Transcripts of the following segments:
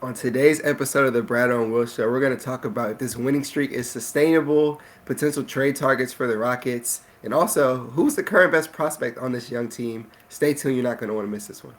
On today's episode of the Bradeaux and Will Show, we're going to talk about if this winning streak is sustainable, potential trade targets for the Rockets, and also who's the current best prospect on this young team. Stay tuned, you're not going to want to miss this one.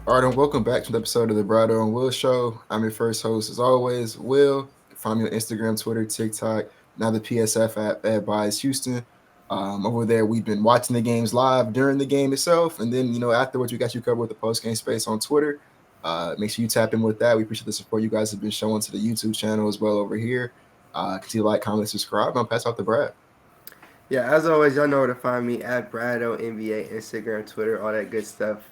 All right, and welcome back to the episode of the Bradeaux and Will Show. I'm your first host, as always, Will. Find me on Instagram, Twitter, TikTok, now the PSF app at Bias Houston. Over there, we've been watching the games live during the game itself, and then afterwards, we got you covered with the post game space on Twitter. Make sure you tap in with that. We appreciate the support you guys have been showing to the YouTube channel as well over here. Continue to like, comment, subscribe. I'll pass out the Brad. Yeah, as always, y'all know where to find me at Bradeaux NBA, Instagram, Twitter, all that good stuff.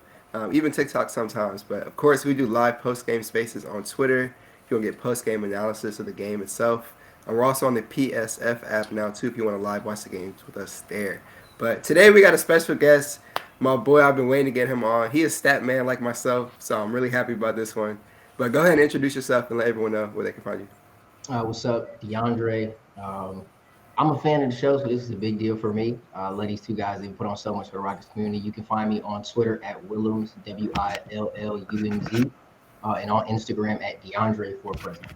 Even TikTok sometimes. But of course, we do live post game spaces on Twitter. You'll get post game analysis of the game itself. And we're also on the PSF app now, too, if you want to live watch the games with us there. But today we got a special guest. My boy, I've been waiting to get him on. He is stat man like myself, so I'm really happy about this one. But go ahead and introduce yourself and let everyone know where they can find you. What's up, DeAndre? I'm a fan of the show, so this is a big deal for me. Love these two guys. They put on so much for the Rockets community. You can find me on Twitter at Willems, WILLUMZ, and on Instagram at DeAndre for president.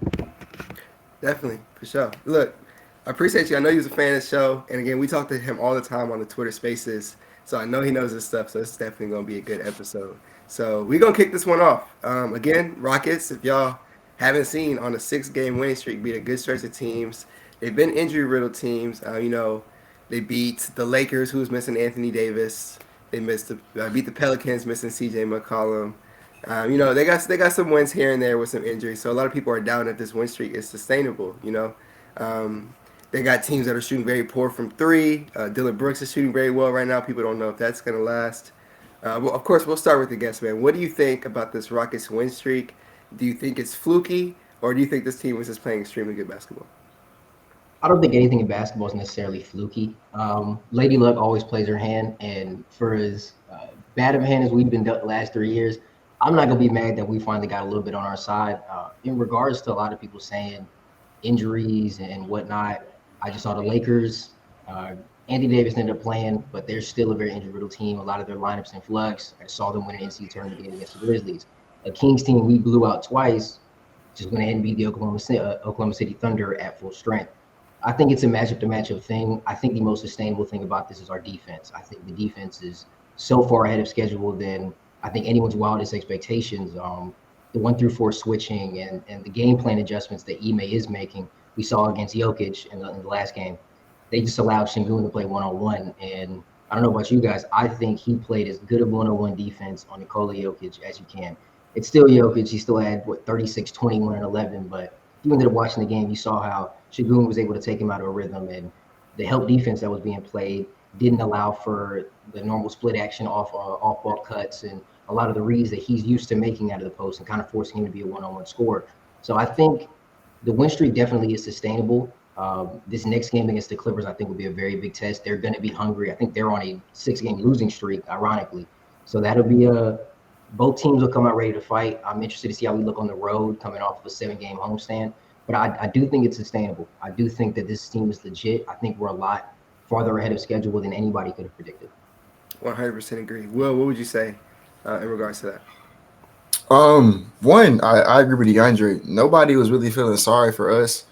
Definitely, for sure. Look, I appreciate you. I know you're a fan of the show. And again, we talk to him all the time on the Twitter spaces. So I know he knows this stuff. So it's definitely going to be a good episode. So we're going to kick this one off. Again, Rockets, if y'all haven't seen on a 6-game winning streak, beat a good stretch of teams. They've been injury-riddled teams. They beat the Lakers, who was missing Anthony Davis. They beat the Pelicans, missing C.J. McCollum. They got some wins here and there with some injuries, so a lot of people are doubting if this win streak is sustainable. They got teams that are shooting very poor from three. Dylan Brooks is shooting very well right now. People don't know if that's going to last. Well, of course, we'll start with the guest, man. What do you think about this Rockets win streak? Do you think it's fluky, or do you think this team was just playing extremely good basketball? I don't think anything in basketball is necessarily fluky. Lady Luck always plays her hand, and for as bad of a hand as we've been dealt the last 3 years, I'm not gonna be mad that we finally got a little bit on our side. In regards to a lot of people saying injuries and whatnot, I just saw the Lakers. Uh, Anthony Davis ended up playing, but they're still a very injury-riddled team. A lot of their lineups in flux. I saw them win an NCAA tournament game against the Grizzlies. A Kings team we blew out twice just went ahead and beat the Oklahoma City Thunder at full strength. I think it's a matchup to matchup thing. I think the most sustainable thing about this is our defense. I think the defense is so far ahead of schedule than I think anyone's wildest expectations. The 1 through 4 switching and the game plan adjustments that Ime is making, we saw against Jokic in the last game. They just allowed Şengün to play one-on-one. And I don't know about you guys. I think he played as good a one-on-one defense on Nikola Jokic as you can. It's still Jokic. He still had, 36, 21, and 11. But if you ended up watching the game, you saw how Şengün was able to take him out of a rhythm. And the help defense that was being played didn't allow for the normal split action off-ball cuts and a lot of the reads that he's used to making out of the post and kind of forcing him to be a one-on-one scorer. So I think the win streak definitely is sustainable. This next game against the Clippers, I think, will be a very big test. They're going to be hungry. I think they're on a 6-game losing streak, ironically. So that'll be both teams will come out ready to fight. I'm interested to see how we look on the road coming off of a 7-game homestand. But I do think it's sustainable. I do think that this team is legit. I think we're a lot farther ahead of schedule than anybody could have predicted. 100% agree. Will, what would you say in regards to that? I agree with DeAndre. Nobody was really feeling sorry for us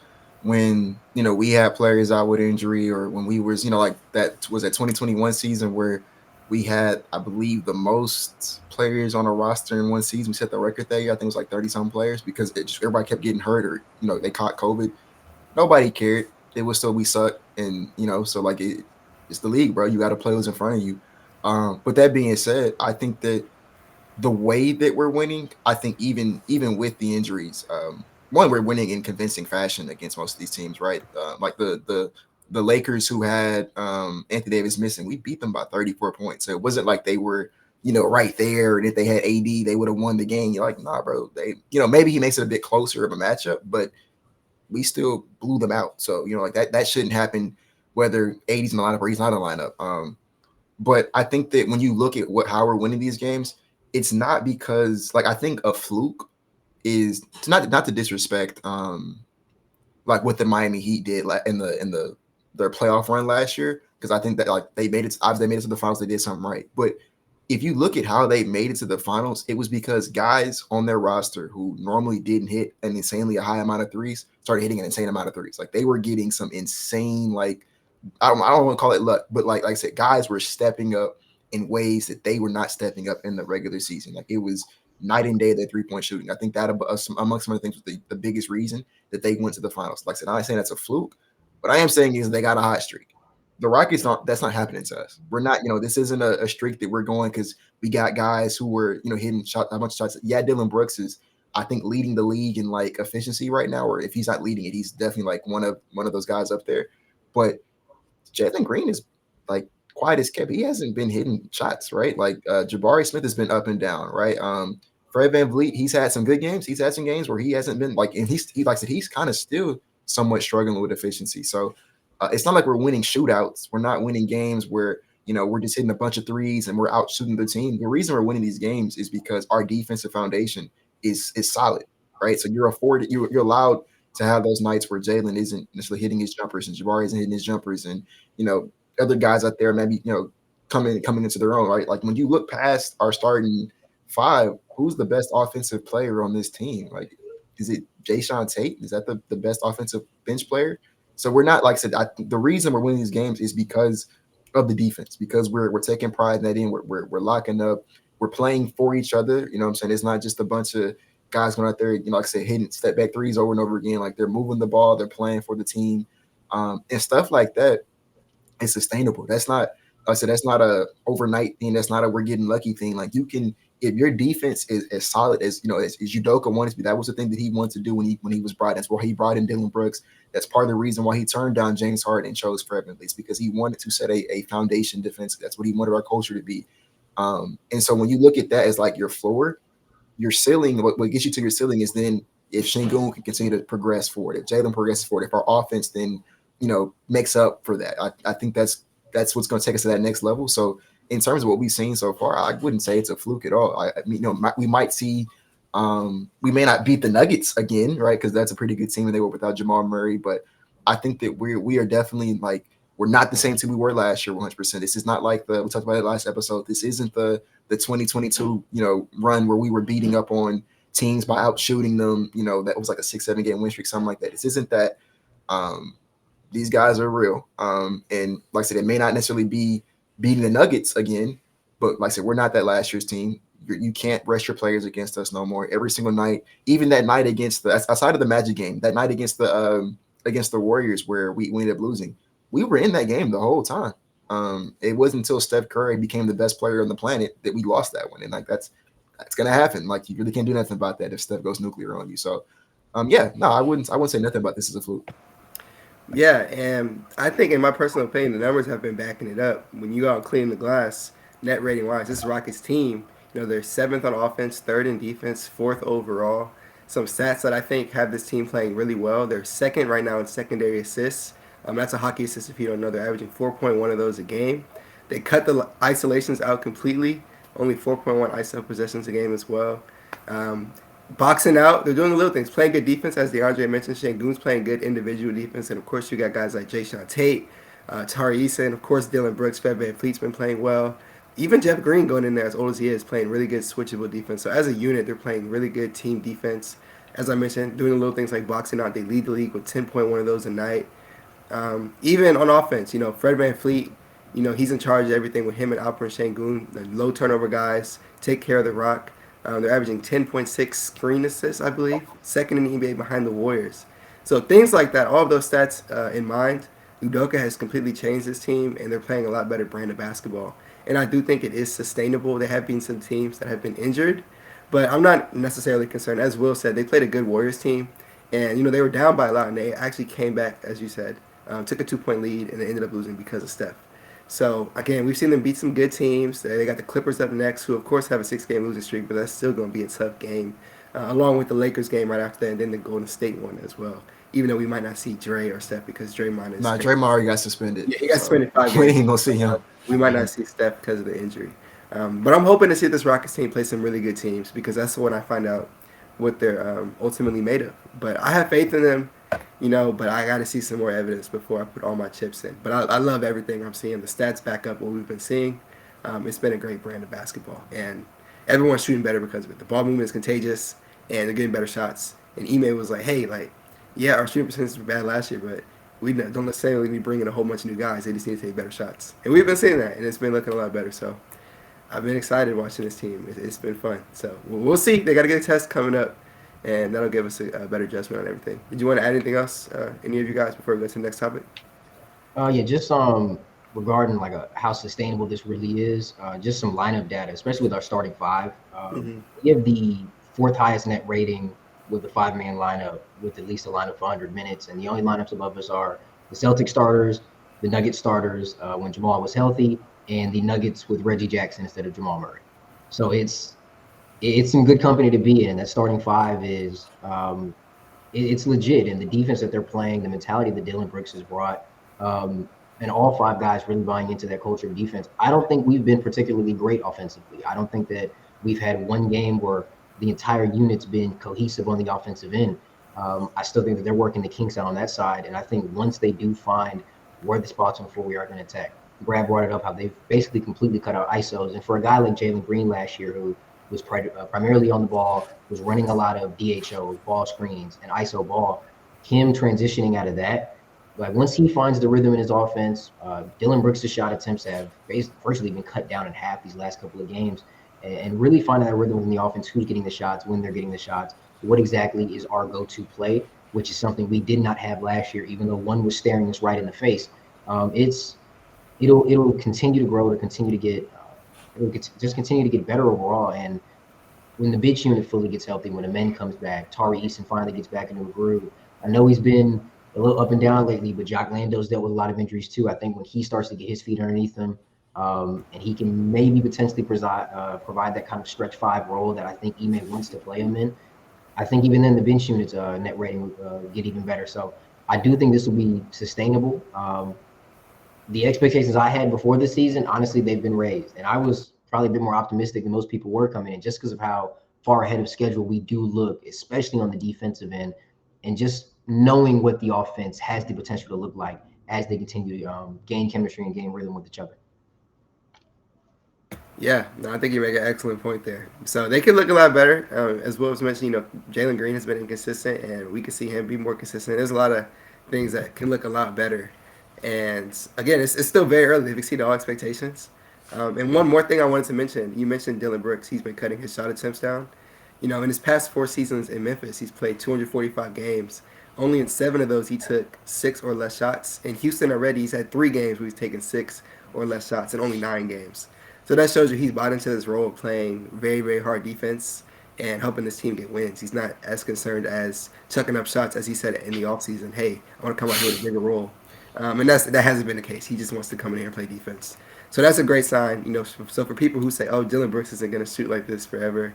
when we had players out with injury, or when we was like that was that 2021 season where we had, I believe, the most players on a roster in one season. We set the record that year. I think it was like 30-some players because everybody kept getting hurt, or they caught COVID. Nobody cared. It was still we sucked, and so like it's the league, bro. You got to play what's in front of you. But that being said, I think that the way that we're winning, I think even with the injuries, one, we're winning in convincing fashion against most of these teams, right? Like the Lakers, who had Anthony Davis missing, we beat them by 34 points. So it wasn't like they were right there, and if they had AD, they would have won the game. You're like, nah, bro. They maybe he makes it a bit closer of a matchup, but we still blew them out. So like that shouldn't happen whether AD's in the lineup or he's not in the lineup. But I think that when you look at how we're winning these games, it's not because like I think a fluke is it's not to disrespect like what the Miami Heat did like in the their playoff run last year, because I think that like they made it obviously they made it to the finals, they did something right. But if you look at how they made it to the finals, it was because guys on their roster who normally didn't hit an insanely high amount of threes started hitting an insane amount of threes. Like they were getting some insane like I don't want to call it luck, but like I said, guys were stepping up in ways that they were not stepping up in the regular season. Like it was night and day their 3-point shooting. I think that amongst some other things was the biggest reason that they went to the finals. Like I said, I'm not saying that's a fluke. What I am saying is they got a hot streak. The Rockets don't. That's not happening to us. We're not. This isn't a streak that we're going because we got guys who were hitting a bunch of shots. Yeah, Dylan Brooks is I think leading the league in like efficiency right now, or if he's not leading it, he's definitely like one of those guys up there. But Jalen Green is like quiet as kept. He hasn't been hitting shots, right? Like Jabari Smith has been up and down, right? Fred VanVleet, he's had some good games. He's had some games where he hasn't been like, and he like I said, he's kind of still somewhat struggling with efficiency. So it's not like we're winning shootouts. We're not winning games where we're just hitting a bunch of threes and we're out shooting the team. The reason we're winning these games is because our defensive foundation is solid, right? So you're allowed to have those nights where Jalen isn't necessarily hitting his jumpers and Jabari isn't hitting his jumpers, and you know other guys out there maybe coming into their own, right? Like when you look past our starting five, who's the best offensive player on this team? Like, is it Jayshawn Tate? Is that the best offensive bench player? So we're not, like I said, the reason we're winning these games is because of the defense, because we're taking pride in that in. We're locking up. We're playing for each other. You know what I'm saying? It's not just a bunch of guys going out there, like I said, hitting step back threes over and over again. Like they're moving the ball, they're playing for the team, and stuff like that is sustainable. That's not, like I said, that's not a overnight thing. That's not a we're getting lucky thing. Like you can, if your defense is as solid as as Udoka wanted to be. That was the thing that he wanted to do when he was brought in. That's why he brought in Dylan Brooks. That's part of the reason why he turned down James Harden and chose Fred VanVleet, because he wanted to set a foundation defense. That's what he wanted our culture to be. And so when you look at that as like your floor, your ceiling, what gets you to your ceiling is then if Şengün can continue to progress forward, if Jalen progresses forward, if our offense then makes up for that. I think that's what's going to take us to that next level. So in terms of what we've seen so far, I wouldn't say it's a fluke at all. I mean, we might see, we may not beat the Nuggets again, right? Because that's a pretty good team and they were without Jamal Murray. But I think that we are definitely like, we're not the same team we were last year, 100%. This is not like we talked about it last episode. This isn't the 2022 run where we were beating up on teams by out shooting them. That was like a 6-7 game win streak, something like that. This isn't that. These guys are real. And like I said, it may not necessarily be beating the Nuggets again, but like I said, we're not that last year's team. You can't rest your players against us no more. Every single night, even that night against outside of the Magic game, that night against the Warriors where we ended up losing, we were in that game the whole time. It wasn't until Steph Curry became the best player on the planet that we lost that one, and like that's gonna happen. Like you really can't do nothing about that if Steph goes nuclear on you. So, yeah, no, I wouldn't say nothing about this as a fluke. Yeah, and I think in my personal opinion, the numbers have been backing it up. When you go out cleaning the glass, net rating wise, this Rockets team, they're seventh on offense, third in defense, fourth overall. Some stats that I think have this team playing really well. They're second right now in secondary assists. That's a hockey assist if you don't know. They're averaging 4.1 of those a game. They cut the isolations out completely. Only 4.1 ISO possessions a game as well. Um, Boxing out, they're doing the little things, playing good defense, as DeAndre mentioned. Şengün's playing good individual defense, and of course you got guys like Jayshawn Tate, Tari Eason, of course Dylan Brooks, Fred VanVleet's been playing well. Even Jeff Green going in there, as old as he is, playing really good switchable defense. So as a unit, they're playing really good team defense. As I mentioned, doing the little things like boxing out. They lead the league with 10.1 of those a night. Even on offense, Fred VanVleet, he's in charge of everything with him and Alperen Şengün, the low turnover guys, take care of the rock. They're averaging 10.6 screen assists, I believe, second in the NBA behind the Warriors. So things like that, all of those stats in mind, Udoka has completely changed this team, and they're playing a lot better brand of basketball. And I do think it is sustainable. There have been some teams that have been injured, but I'm not necessarily concerned. As Will said, they played a good Warriors team, and they were down by a lot, and they actually came back, as you said, took a 2-point lead, and they ended up losing because of Steph. So, again, we've seen them beat some good teams. They got the Clippers up next, who, of course, have a 6-game losing streak, but that's still going to be a tough game, along with the Lakers game right after that, and then the Golden State one as well. even though we might not see Dre or Steph because Draymond is Nah, crazy. Draymond already got suspended, Yeah, he got so suspended 5 we games. ain't gonna see him. So we might not see Steph because of the injury. But I'm hoping to see this Rockets team play some really good teams because that's when I find out what they're ultimately made of. But I have faith in them, but I got to see some more evidence before I put all my chips in. But I love everything I'm seeing. The stats back up what we've been seeing. It's been a great brand of basketball. And everyone's shooting better because of it. The ball movement is contagious and they're getting better shots. And Ime was like, hey, like, yeah, our shooting percentages were bad last year, but we don't necessarily need to bring in a whole bunch of new guys. They just need to take better shots. And we've been seeing that, and it's been looking a lot better. So I've been excited watching this team. It's been fun. So we'll see. They got a good test coming up, and that'll give us a better judgment on everything. Did you want to add anything else, any of you guys, before we go to the next topic? Yeah, just regarding like how sustainable this really is. Just some lineup data, especially with our starting five. Mm-hmm. We have the fourth highest net rating with the five-man lineup with at least a lineup for 100 minutes, and the only lineups above us are the Celtic starters, the Nuggets starters when Jamal was healthy, and the Nuggets with Reggie Jackson instead of Jamal Murray. So it's some good company to be in. That starting five is it's legit, and the defense that they're playing, the mentality that Dylan Brooks has brought, and all five guys really buying into that culture of defense. I don't think we've been particularly great offensively. I don't think that we've had one game where the entire unit's been cohesive on the offensive end. I still think that they're working the kinks out on that side, and I think once they do find where the spots on the floor we are going to attack. Brad brought it up how they've basically completely cut out ISOs, and for a guy like Jalen Green last year who was primarily on the ball, was running a lot of DHOs, ball screens, and ISO ball. Him transitioning out of that, like once he finds the rhythm in his offense, Dylan Brooks' shot attempts have virtually been cut down in half these last couple of games, and really finding that rhythm in the offense, who's getting the shots, when they're getting the shots, what exactly is our go-to play, which is something we did not have last year, even though one was staring us right in the face. It'll continue to grow, to continue to get just continue to get better overall. And when the bench unit fully gets healthy, when the men comes back, Tari Eason finally gets back into a groove. I know he's been a little up and down lately, but Jock Lando's dealt with a lot of injuries too. I think when he starts to get his feet underneath him, and he can maybe potentially provide that kind of stretch five role that I think Ime wants to play him in. I think even then the bench unit's net rating will get even better. So I do think this will be sustainable. The expectations I had before the season, honestly, they've been raised. And I was probably a bit more optimistic than most people were coming in just because of how far ahead of schedule we do look, especially on the defensive end, and just knowing what the offense has the potential to look like as they continue to gain chemistry and gain rhythm with each other. Yeah, no, I think you make an excellent point there. So they can look a lot better. As well as mentioned, Jalen Green has been inconsistent, and we can see him be more consistent. There's a lot of things that can look a lot better. And again, it's still very early. They've exceeded all expectations. And one more thing I wanted to mention, you mentioned Dylan Brooks. He's been cutting his shot attempts down. In his past 4 seasons in Memphis, he's played 245 games. Only in 7 of those, he took 6 or less shots. In Houston already, he's had 3 games where he's taken 6 or less shots in only 9 games. So that shows you he's bought into this role of playing very, very hard defense and helping this team get wins. He's not as concerned as chucking up shots as he said in the offseason. Hey, I want to come out here with a bigger role. And that hasn't been the case. He just wants to come in here and play defense. So that's a great sign. So for people who say, oh, Dylan Brooks isn't going to shoot like this forever,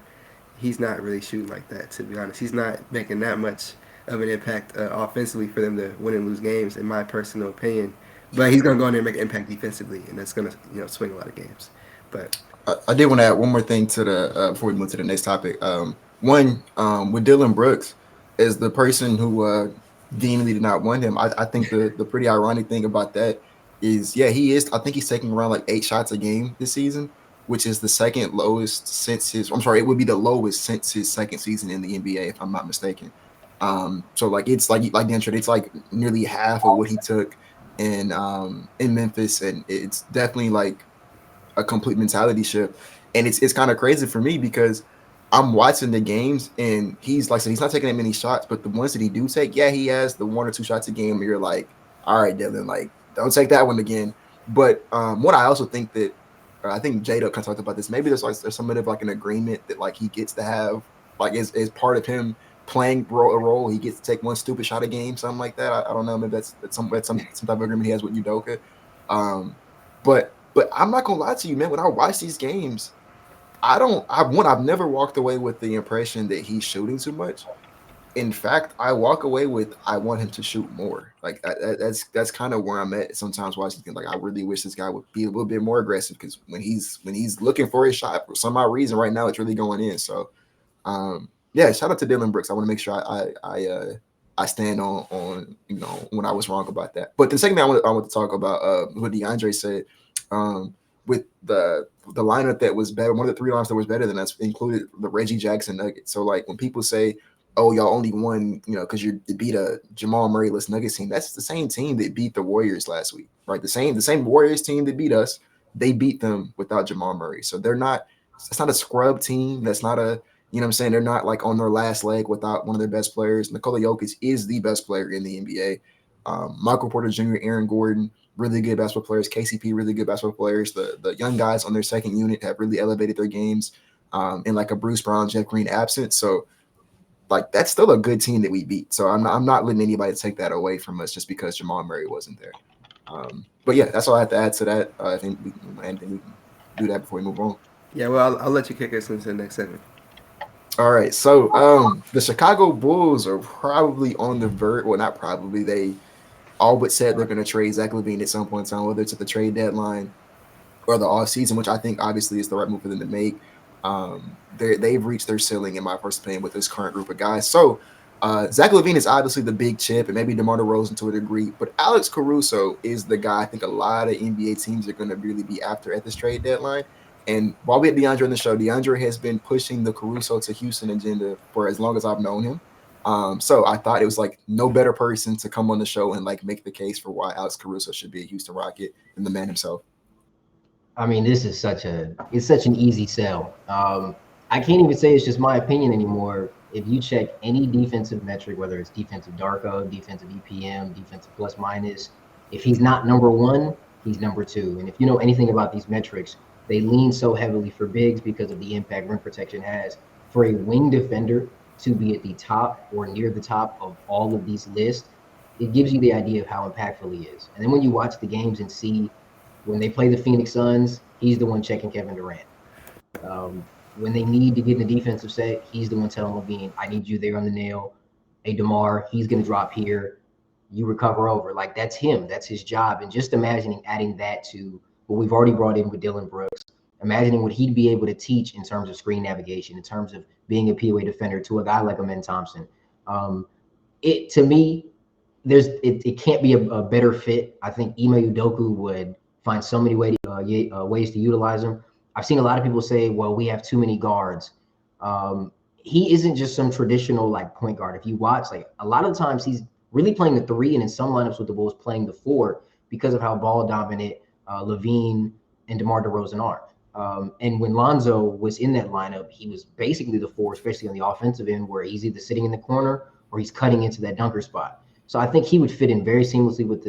he's not really shooting like that, to be honest. He's not making that much of an impact offensively for them to win and lose games, in my personal opinion. But he's going to go in there and make an impact defensively, and that's going to swing a lot of games. But I did want to add one more thing to the before we move to the next topic. One with Dylan Brooks as the person who Dean did not want him. I think the pretty ironic thing about that is, yeah, he is. I think he's taking around like 8 shots a game this season, which is the second lowest since his. I'm sorry, it would be the lowest since his second season in the NBA, if I'm not mistaken. So like it's like Dan said, it's like nearly half of what he took in Memphis, and it's definitely like a complete mentality shift. And it's kind of crazy for me because I'm watching the games and he's like I said, he's not taking that many shots, but the ones that he do take, yeah, he has the 1 or 2 shots a game where you're like, all right, Dylan, like don't take that one again. But what I also think that I think Jada kind of talked about this. Maybe there's some bit of like an agreement that like he gets to have like as part of him playing a role, he gets to take one stupid shot a game, something like that. I don't know. Maybe that's some type of agreement he has with Udoka. Um, but I'm not gonna lie to you, man. When I watch these games, I've never walked away with the impression that he's shooting too much. In fact, I walk away with I want him to shoot more. Like that's kind of where I'm at sometimes watching things. Like I really wish this guy would be a little bit more aggressive because when he's looking for his shot for some odd reason right now it's really going in. So yeah, shout out to Dylan Brooks. I want to make sure I stand on when I was wrong about that. But the second thing I want to talk about what DeAndre said with the lineup that was better. One of the three lineups that was better than us included the Reggie Jackson Nuggets. So like when people say, "Oh, y'all only won," because you beat a Jamal Murray-less Nuggets team. That's the same team that beat the Warriors last week, right? The same Warriors team that beat us. They beat them without Jamal Murray. So they're not. It's not a scrub team. That's not a what I'm saying? They're not like on their last leg without one of their best players. Nikola Jokic is the best player in the NBA. Michael Porter Jr., Aaron Gordon, really good basketball players. KCP, really good basketball players. The young guys on their second unit have really elevated their games. In like a Bruce Brown, Jeff Green absence. So like that's still a good team that we beat. So I'm not letting anybody take that away from us just because Jamal Murray wasn't there. But yeah, that's all I have to add to that. I think we can do that before we move on. Yeah, well, I'll let you kick us into the next segment. All right, so the Chicago Bulls are probably on the verge. Well, not probably. They all but said they're going to trade Zach LaVine at some point in time, whether it's at the trade deadline or the off season, which I think obviously is the right move for them to make. They've reached their ceiling, in my first opinion, with this current group of guys. So Zach LaVine is obviously the big chip, and maybe DeMar DeRozan to a degree, but Alex Caruso is the guy I think a lot of NBA teams are going to really be after at this trade deadline. And while we had DeAndre on the show, DeAndre has been pushing the Caruso to Houston agenda for as long as I've known him. So I thought it was like no better person to come on the show and like make the case for why Alex Caruso should be a Houston Rocket than the man himself. I mean, this is it's such an easy sell. I can't even say it's just my opinion anymore. If you check any defensive metric, whether it's defensive Darko, defensive EPM, defensive plus minus, if he's not number one, he's number two. And if you know anything about these metrics, they lean so heavily for bigs because of the impact rim protection has. For a wing defender to be at the top or near the top of all of these lists, it gives you the idea of how impactful he is. And then when you watch the games and see when they play the Phoenix Suns, he's the one checking Kevin Durant. When they need to get in the defensive set, he's the one telling LaVine, I need you there on the nail. Hey, DeMar, he's going to drop here. You recover over. Like, that's him. That's his job. And just imagining adding that to what we've already brought in with Dylan Brooks, imagining what he'd be able to teach in terms of screen navigation, in terms of being a POA defender to a guy like Amen Thompson. To me, it can't be a better fit. I think Ime Udoka would find so many ways to utilize him. I've seen a lot of people say, well, we have too many guards. He isn't just some traditional like point guard. If you watch, like a lot of times he's really playing the three, and in some lineups with the Bulls playing the four because of how ball dominant LaVine and DeMar DeRozan are. And when Lonzo was in that lineup, he was basically the four, especially on the offensive end, where he's either sitting in the corner or he's cutting into that dunker spot. So I think he would fit in very seamlessly with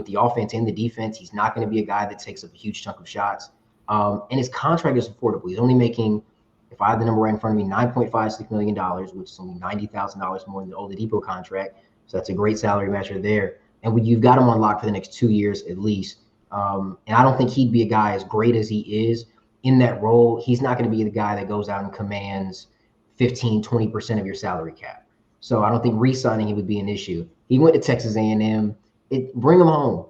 the offense and the defense. He's not going to be a guy that takes up a huge chunk of shots. And his contract is affordable. He's only making, if I have the number right in front of me, $9.56 million, which is only $90,000 more than the Oladipo contract. So that's a great salary matcher there. And when you've got him on lock for the next 2 years at least. And I don't think he'd be a guy as great as he is in that role. He's not going to be the guy that goes out and commands 15, 20% of your salary cap. So I don't think re-signing him would be an issue. He went to Texas A&M. Bring him home.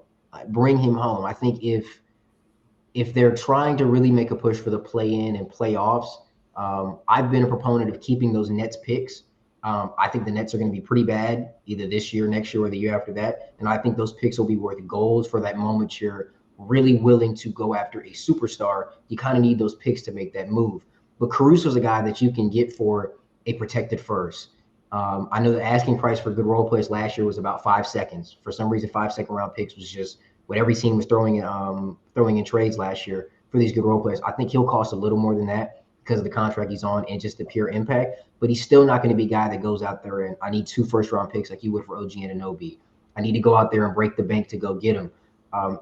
Bring him home. I think if they're trying to really make a push for the play-in and playoffs, I've been a proponent of keeping those Nets picks. I think the Nets are going to be pretty bad either this year, next year, or the year after that. And I think those picks will be worth gold for that moment you're really willing to go after a superstar. You kind of need those picks to make that move. But Caruso's a guy that you can get for a protected first. I know the asking price for good role players last year was about 5 seconds. For some reason, 5-second round picks was just what every team was throwing in trades last year for these good role players. I think he'll cost a little more than that because of the contract he's on and just the pure impact. But he's still not going to be a guy that goes out there and I need 2 first-round picks like you would for OG Anunoby. I need to go out there and break the bank to go get him.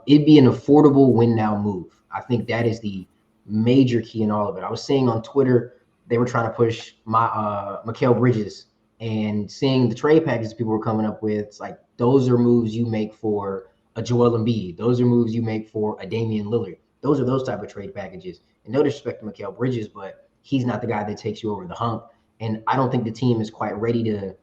It'd be an affordable win-now move. I think that is the major key in all of it. I was seeing on Twitter they were trying to push Mikal Bridges, and seeing the trade packages people were coming up with. It's like those are moves you make for a Joel Embiid. Those are moves you make for a Damian Lillard. Those are those type of trade packages. And no disrespect to Mikal Bridges, but he's not the guy that takes you over the hump. And I don't think the team is quite ready to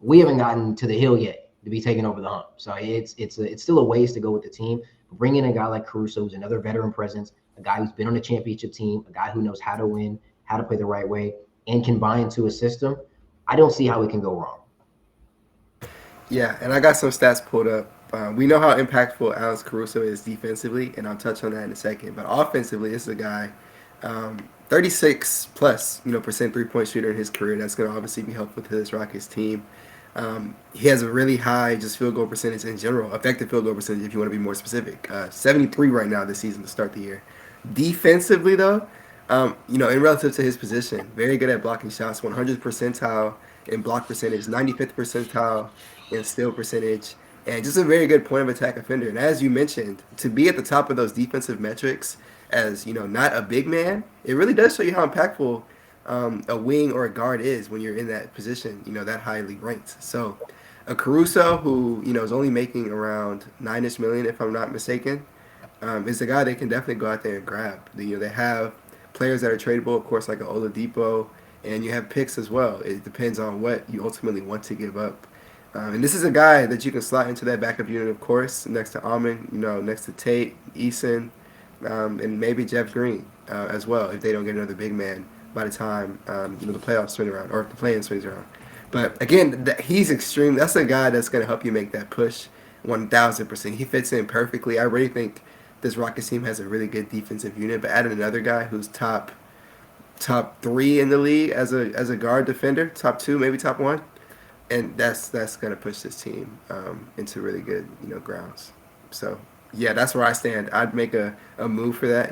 we haven't gotten to the hill yet to be taking over the hump. So it's still a ways to go with the team. Bring in a guy like Caruso, who's another veteran presence, a guy who's been on a championship team, a guy who knows how to win, how to play the right way, and can buy into a system. I don't see how it can go wrong. Yeah, and I got some stats pulled up. We know how impactful Alex Caruso is defensively, and I'll touch on that in a second. But offensively, this is a guy, 36 plus, percent 3-point shooter in his career. That's going to obviously be helpful to this Rockets team. He has a really high just field goal percentage in general, effective field goal percentage if you want to be more specific. 73 right now this season to start the year. Defensively, though, in relative to his position, very good at blocking shots, 100th percentile in block percentage, 95th percentile in steal percentage, and just a very good point of attack offender. And as you mentioned, to be at the top of those defensive metrics as not a big man, it really does show you how impactful a wing or a guard is when you're in that position, that highly ranked. So a Caruso who is only making around 9ish million if I'm not mistaken, is a guy they can definitely go out there and grab. They have players that are tradable, of course, like an Oladipo, and you have picks as well. It depends on what you ultimately want to give up. And this is a guy that you can slot into that backup unit, of course, next to Amon, next to Tate, Eason, and maybe Jeff Green as well if they don't get another big man by the time the playoffs swing around or if the play-in swings around. But again, he's extreme. That's a guy that's going to help you make that push 1,000%. He fits in perfectly. I really think this Rockets team has a really good defensive unit, but adding another guy who's top three in the league as a guard defender, top two, maybe top one, and that's gonna push this team into really good grounds. So yeah, that's where I stand. I'd make a move for that.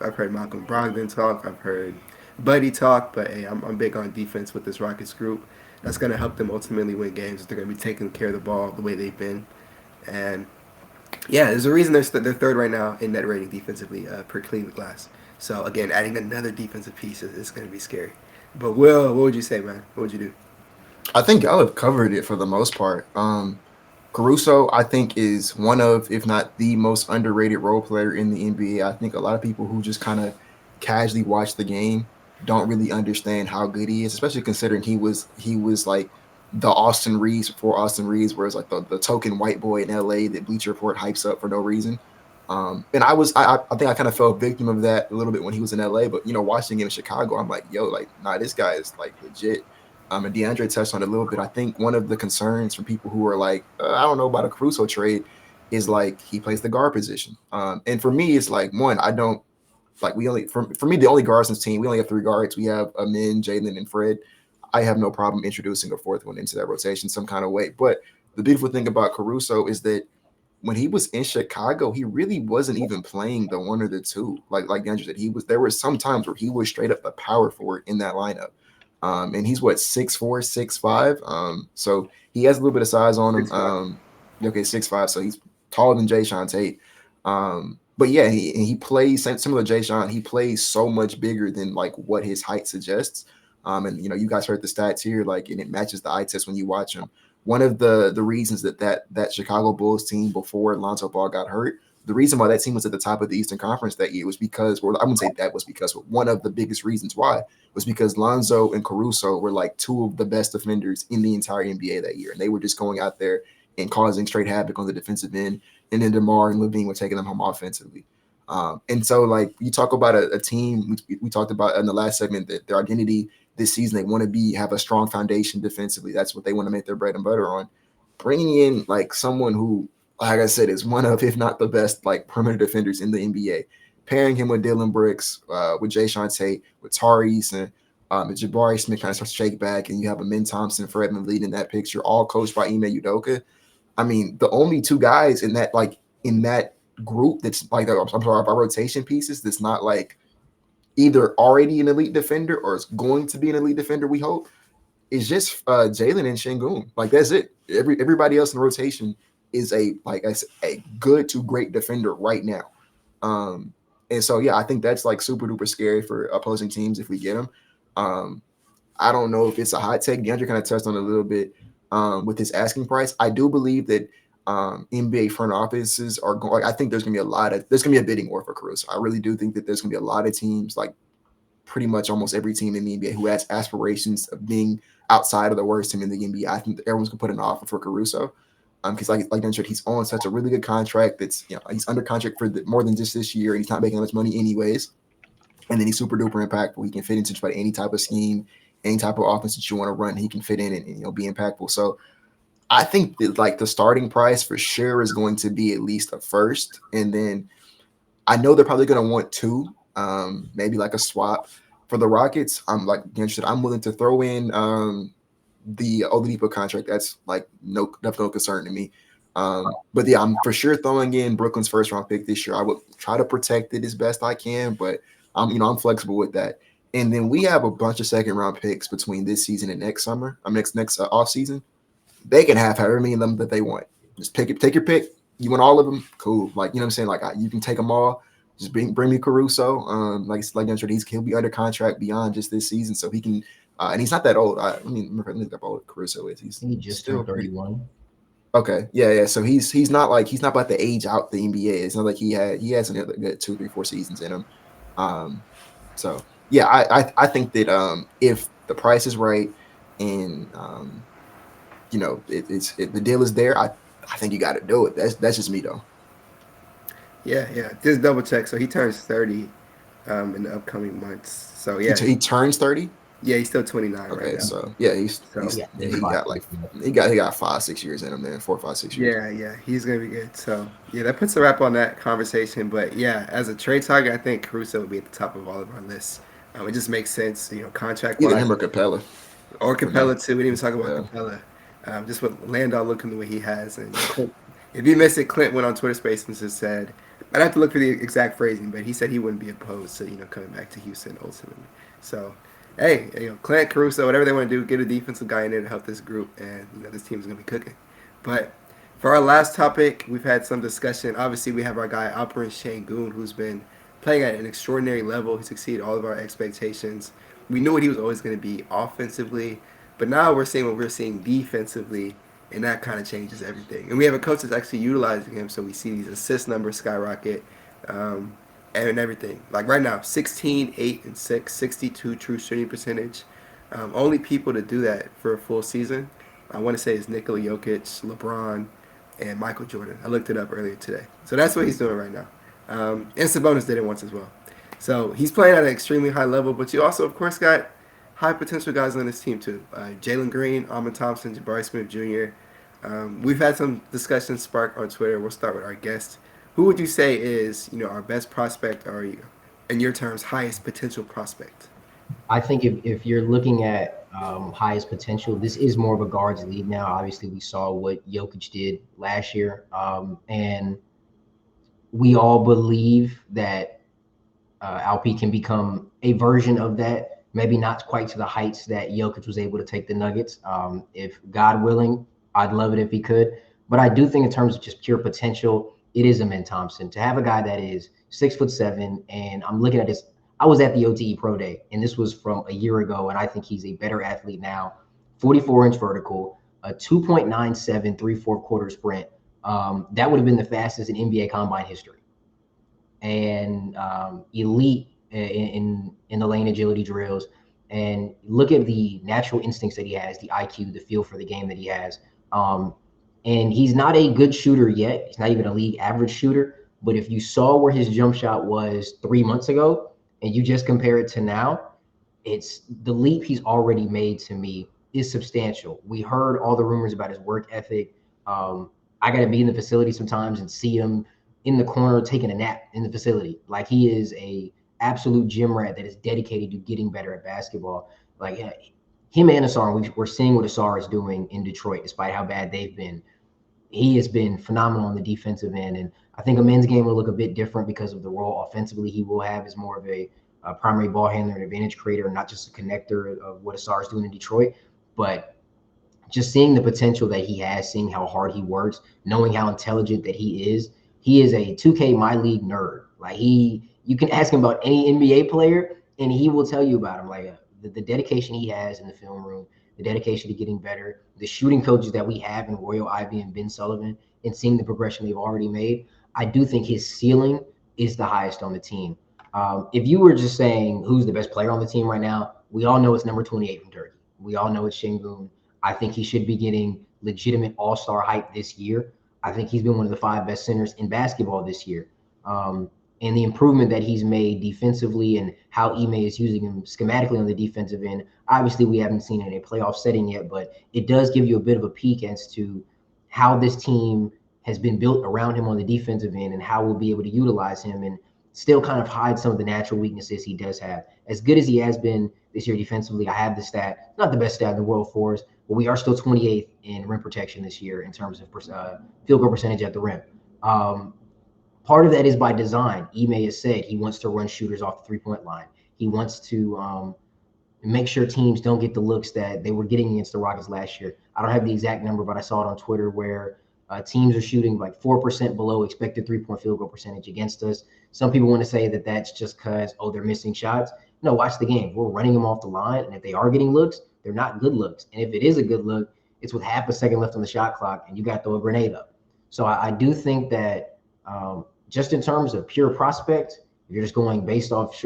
I've heard Malcolm Brogdon talk, I've heard Buddy talk, but hey, I'm big on defense with this Rockets group. That's gonna help them ultimately win games if they're gonna be taking care of the ball the way they've been, and yeah, there's a reason they're third right now in net rating defensively per Cleveland Glass. So again, adding another defensive piece is going to be scary. But Will, what would you say, man? What would you do? I think y'all have covered it for the most part. Caruso, I think, is one of, if not the most underrated role player in the NBA. I think a lot of people who just kind of casually watch the game don't really understand how good he is, especially considering he was like the Austin Reeves before Austin Reeves, where it's like the token white boy in LA that Bleacher Report hypes up for no reason. And I think I kind of fell victim of that a little bit when he was in LA, but watching him in Chicago, I'm like, yo, like, nah, this guy is like legit. And DeAndre touched on it a little bit. I think one of the concerns from people who are like, I don't know about a Caruso trade is like he plays the guard position. And for me, it's like, one, I don't like, we only, for me, the only guards in this team, we only have three guards. We have Amin, Jalen, and Fred. I have no problem introducing a fourth one into that rotation some kind of way. But the beautiful thing about Caruso is that when he was in Chicago, he really wasn't even playing the one or the two. Like Andrew said, there were some times where he was straight up the power forward in that lineup. And he's what, 6'4", 6'5". So he has a little bit of size on him. 6'5", so he's taller than Jay Sean Tate. But yeah, he plays similar to Jay Sean. He plays so much bigger than like what his height suggests. And you guys heard the stats here, like, and it matches the eye test when you watch him. One of the reasons that Chicago Bulls team before Lonzo Ball got hurt, the reason why that team was at the top of the Eastern Conference that year was because, well, I wouldn't say that was because, but one of the biggest reasons why was because Lonzo and Caruso were like two of the best defenders in the entire NBA that year. And they were just going out there and causing straight havoc on the defensive end. And then DeMar and Levine were taking them home offensively. And so, like, you talk about a team, we talked about in the last segment that their identity this season, they want to have a strong foundation defensively. That's what they want to make their bread and butter on. Bringing in, like, someone who, like I said, is one of, if not the best, like, perimeter defenders in the NBA. Pairing him with Dylan Brooks, with Jay Sean Tate, with Tariq, and Jabari Smith kind of starts to shake back, and you have Amin Thompson, Fredman leading that picture, all coached by Ime Udoka. I mean, the only two guys in that group that's like, I'm sorry, our rotation pieces that's not like either already an elite defender or is going to be an elite defender, we hope, is just Jalen and Şengün. Like, that's it. Everybody else in the rotation is a good to great defender right now. And so, yeah, I think that's like super duper scary for opposing teams if we get them. I don't know if it's a hot take. DeAndre kind of touched on it a little bit with his asking price. I do believe that NBA front offices are going. I think there's going to be a bidding war for Caruso. I really do think that there's going to be a lot of teams like pretty much almost every team in the NBA who has aspirations of being outside of the worst team in the NBA. I think everyone's gonna put an offer for Caruso. Because like I said, he's on such a really good contract. That's he's under contract for more than just this year, and he's not making that much money anyways. And then he's super duper impactful. He can fit into just about any type of scheme, any type of offense that you want to run. He can fit in and be impactful. So I think that like the starting price for sure is going to be at least a first, and then I know they're probably going to want two, maybe like a swap for the Rockets. I'm like interested. I'm willing to throw in the Oladipo contract. That's like that's no concern to me. But yeah, I'm for sure throwing in Brooklyn's first round pick this year. I would try to protect it as best I can, but I'm flexible with that. And then we have a bunch of second round picks between this season and next summer. Next off season. They can have however many of them that they want. Just pick it, take your pick. You want all of them? Cool. Like what I'm saying. Like you can take them all. Just bring me Caruso. Like I said, he'll be under contract beyond just this season, so he can. And he's not that old. I mean, look up how old Caruso is. He just still turned 31. Okay, yeah. So he's not about to age out the NBA. It's not like he has another good 2, 3, 4 seasons in him. Um, so yeah, I think that if the price is right and the deal is there, I think you got to do it. That's just me though. Yeah. Just double check. So he turns 30 in the upcoming months. So He, yeah, he turns 30. yeah, he's still 29 right Okay, now. so yeah, So he got like he got 5, 6 years in him, man. 4, 5, 6 years. yeah, he's gonna be good. So yeah, that puts a wrap on that conversation. But yeah, as a trade target, I think Caruso would be at the top of all of our lists. It just makes sense, contract Either wise. him or Capella. Or For me. Capella too. We didn't even talk about Yeah. Capella. Just with Landau looking the way he has, and Clint, if you missed it, Clint went on Twitter Spaces and just said, "I'd have to look for the exact phrasing, but he said he wouldn't be opposed to coming back to Houston ultimately." So, hey, Clint, Caruso, whatever they want to do, get a defensive guy in there to help this group, and this team's gonna be cooking. But for our last topic, we've had some discussion. Obviously, we have our guy Alperen Şengün, who's been playing at an extraordinary level. He's exceeded all of our expectations. We knew what he was always going to be offensively, but now we're seeing what we're seeing defensively, and that kind of changes everything. And we have a coach that's actually utilizing him, so we see these assist numbers skyrocket um, and everything. Like right now, 16, 8, and 6, 62 true shooting percentage. Only people to do that for a full season, I want to say, is Nikola Jokic, LeBron, and Michael Jordan. I looked it up earlier today. So that's what he's doing right now. And Sabonis did it once as well. So he's playing at an extremely high level, but you also, of course, got high potential guys on this team too. Jalen Green, Amon Thompson, Jabari Smith Jr. We've had some discussions spark on Twitter. We'll start with our guest. Who would you say is our best prospect, or in your terms, highest potential prospect? I think if you're looking at highest potential, this is more of a guards league now. Obviously, we saw what Jokic did last year, and we all believe that Alp can become a version of that. Maybe not quite to the heights that Jokic was able to take the Nuggets. If God willing, I'd love it if he could. But I do think in terms of just pure potential, it is Amen Thompson. To have a guy that is 6'7", and I'm looking at this. I was at the OTE Pro Day, and this was from a year ago, and I think he's a better athlete now. 44-inch vertical, a 2.97 3/4 quarter sprint. That would have been the fastest in NBA Combine history, and elite in the lane agility drills. And look at the natural instincts that he has, the IQ, the feel for the game that he has. And he's not a good shooter yet. He's not even a league average shooter. But if you saw where his jump shot was 3 months ago, and you just compare it to now, it's the leap he's already made to me is substantial. We heard all the rumors about his work ethic. I got to be in the facility sometimes and see him in the corner taking a nap in the facility. Like he is a absolute gym rat that is dedicated to getting better at basketball. Like him and Asar, we're seeing what Asar is doing in Detroit, despite how bad they've been. He has been phenomenal on the defensive end, and I think a men's game will look a bit different because of the role offensively he will have as more of a primary ball handler and advantage creator, not just a connector of what Asar is doing in Detroit. But just seeing the potential that he has, seeing how hard he works, knowing how intelligent that he is a 2K My League nerd. Like you can ask him about any NBA player, and he will tell you about him. Like the dedication he has in the film room, the dedication to getting better, the shooting coaches that we have in Royal Ivy and Ben Sullivan, and seeing the progression they've already made. I do think his ceiling is the highest on the team. If you were just saying who's the best player on the team right now, we all know it's number 28 from Turkey. We all know it's Şengün. I think he should be getting legitimate all-star hype this year. I think he's been one of the 5 best centers in basketball this year. And the improvement that he's made defensively and how Ime is using him schematically on the defensive end, obviously we haven't seen it in a playoff setting yet, but it does give you a bit of a peek as to how this team has been built around him on the defensive end and how we'll be able to utilize him and still kind of hide some of the natural weaknesses he does have. As good as he has been this year defensively, I have the stat, not the best stat in the world for us, but we are still 28th in rim protection this year in terms of field goal percentage at the rim. Part of that is by design. Ime has said he wants to run shooters off the three-point line. He wants to make sure teams don't get the looks that they were getting against the Rockets last year. I don't have the exact number, but I saw it on Twitter where teams are shooting like 4% below expected three-point field goal percentage against us. Some people want to say that that's just because, they're missing shots. No, watch the game. We're running them off the line, and if they are getting looks, they're not good looks. And if it is a good look, it's with half a second left on the shot clock, and you got to throw a grenade up. So I do think that just in terms of pure prospect, if you're just going based off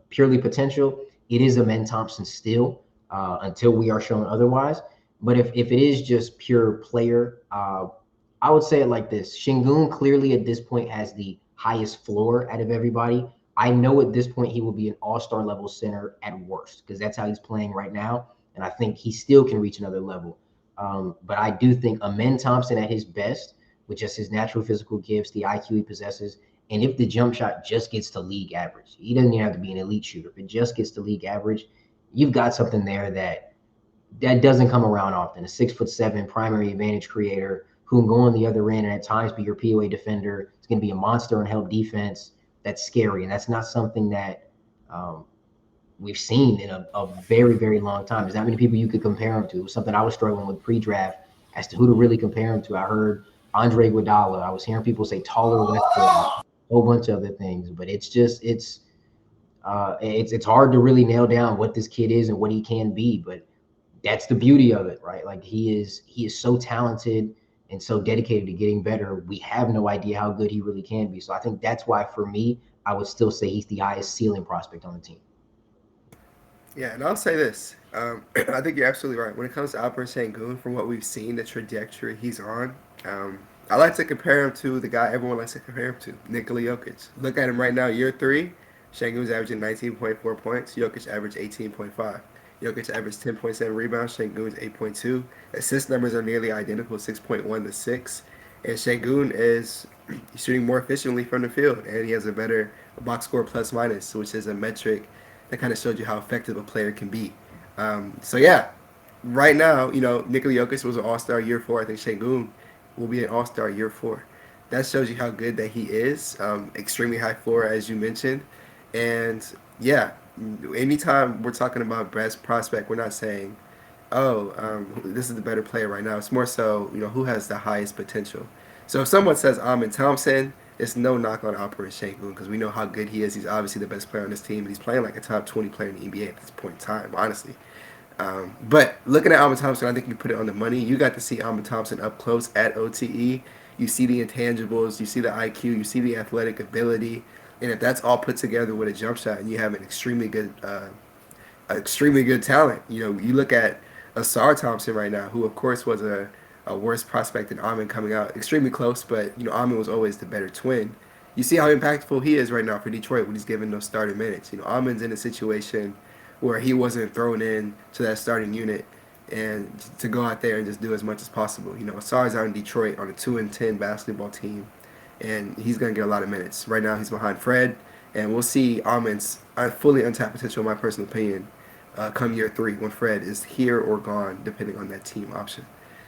purely potential, it is Amen Thompson still until we are shown otherwise. But if it is just pure player, I would say it like this. Şengün clearly at this point has the highest floor out of everybody. I know at this point he will be an all-star level center at worst because that's how he's playing right now. And I think he still can reach another level. But I do think Amen Thompson at his best, with just his natural physical gifts, the IQ he possesses, and if the jump shot just gets to league average, he doesn't even have to be an elite shooter. If it just gets to league average, you've got something there that doesn't come around often. A 6'7" primary advantage creator who can go on the other end and at times be your POA defender. It's going to be a monster and help defense. That's scary, and that's not something that we've seen in a very, very long time. There's not many people you could compare him to. It was something I was struggling with pre-draft as to who to really compare him to. I heard Andre Iguodala. I was hearing people say taller Westbrook, a whole bunch of other things, but it's hard to really nail down what this kid is and what he can be. But that's the beauty of it, right? Like he is so talented and so dedicated to getting better. We have no idea how good he really can be. So I think that's why, for me, I would still say he's the highest ceiling prospect on the team. Yeah, and I'll say this. I think you're absolutely right. When it comes to Alperen Şengün, from what we've seen, the trajectory he's on, I like to compare him to the guy everyone likes to compare him to, Nikola Jokic. Look at him right now, year 3. Şengün's averaging 19.4 points. Jokic averaged 18.5. Jokic averaged 10.7 rebounds. Şengün's 8.2. Assist numbers are nearly identical, 6.1 to 6. And Şengün is shooting more efficiently from the field, and he has a better box score plus minus, which is a metric that kind of shows you how effective a player can be. So yeah, right now, Nikola Jokic was an All-Star year 4. I think Şengün will be an All-Star year 4. That shows you how good that he is. Extremely high floor, as you mentioned. And yeah, anytime we're talking about best prospect, we're not saying, this is the better player right now. It's more so, who has the highest potential. So if someone says Amen Thompson, it's no knock on Alperen Şengün because we know how good he is. He's obviously the best player on this team. He's playing like a top 20 player in the NBA at this point in time, honestly. But looking at Amen Thompson, I think you put it on the money. You got to see Amen Thompson up close at OTE. You see the intangibles, you see the IQ, you see the athletic ability, and if that's all put together with a jump shot, and you have an extremely good talent. You look at Asar Thompson right now, who of course was a worse prospect than Amen coming out, extremely close, but Amen was always the better twin. You see how impactful he is right now for Detroit when he's given those starting minutes. Amen's in a situation where he wasn't thrown in to that starting unit and to go out there and just do as much as possible. Asar's out in Detroit on a 2-10 basketball team, and he's going to get a lot of minutes. Right now he's behind Fred, and we'll see Amen's fully untapped potential, in my personal opinion, come year 3 when Fred is here or gone, depending on that team option.